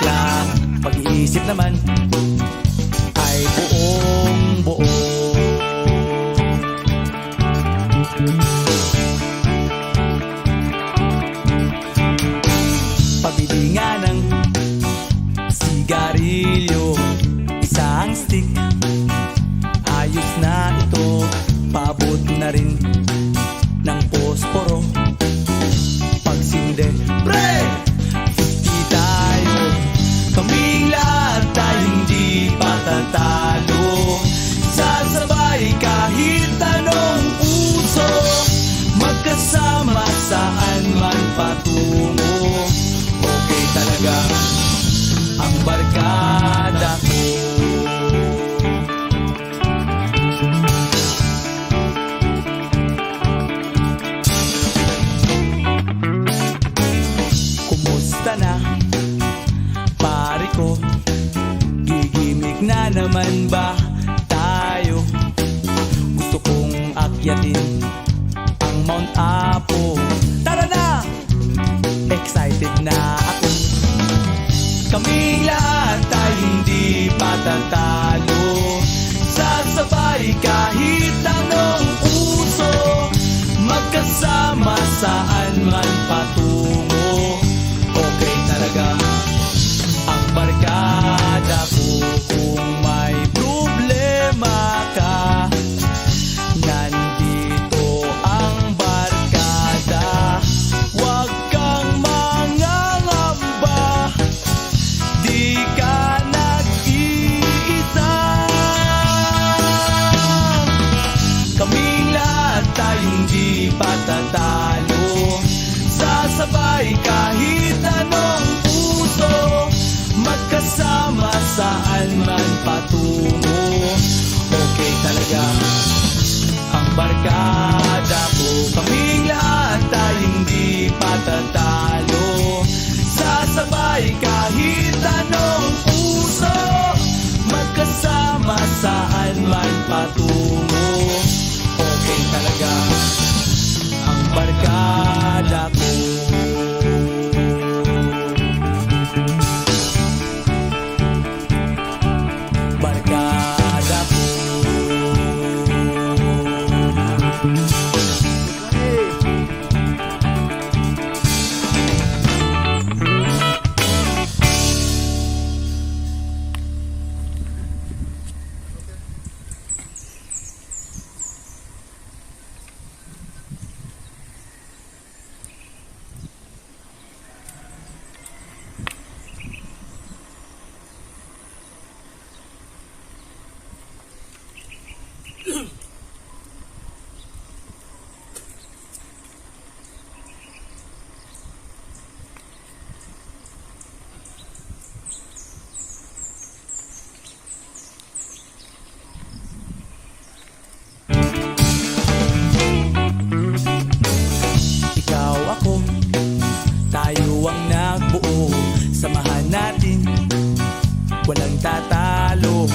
lang. Pag-iisip naman ay buong buo. Pabili nga ng sigarilyo, isang stick, ayos na ito. Paabot na rin ng posporo. Pagsinde, pre! 50 tayo, kaming lahat tayo hindi patatalo. Sasabay kahit anong uso, magkasama saan man patungo. Okay talaga ang barkada ko. Kumusta na, pare ko? Gigimik na naman ba tayo? Gusto kong akyatin ang Mount Apo. Tara na! Excited na ako. Kaming lahat tayo hindi patatalo. Sasabay kahit anong uso, magkasama saan man patungo. Okay talaga ang barkada ko. Kung may problema ka, nandito ang barkada. Huwag kang mangangamba, di ka nag-iisa. Kaming lahat tayo hindi patatalo. Sasabay kahit anong uso, magkasama saan man patungo. Okay talaga ang barkada ko. Kaming lahat tayo hindi patatalo. Sasabay kahit anong uso, magkasama saan man patungo. Okay talaga ang barkada ko. Barkada ko. Ikaw ako, tayo ang nagbuo. Samahan natin, walang tatalo.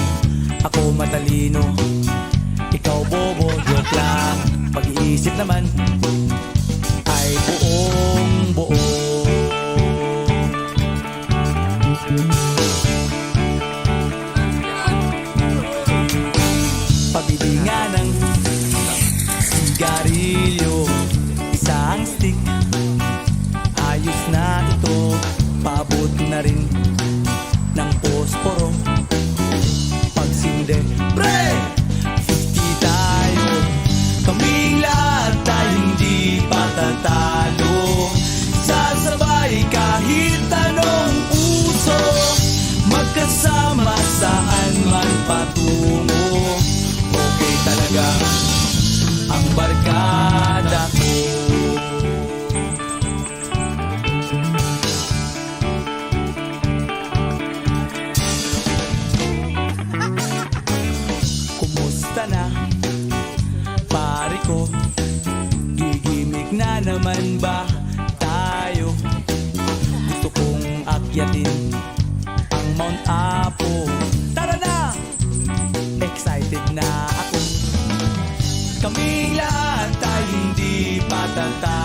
Ako matalino, ikaw bobo. Joke lang, pag-iisip naman ay buong buo. Pabili nga ng sigarilyo, isang stick, ayos na ito. Paabot na rin ng posporo. Pagsinde, pre! 50 tayo, kaming lahat tayo hindi patatalo. Sasabay kahit anong uso, magkasama saan man patungo. Okay talaga ang barkada ko. Kumusta na, pare ko? Gigimik na naman ba tayo? Gusto kong akyatin ang Mount Apo. Tara na! Excited na ako. Kaming lahat tayo hindi patatalo.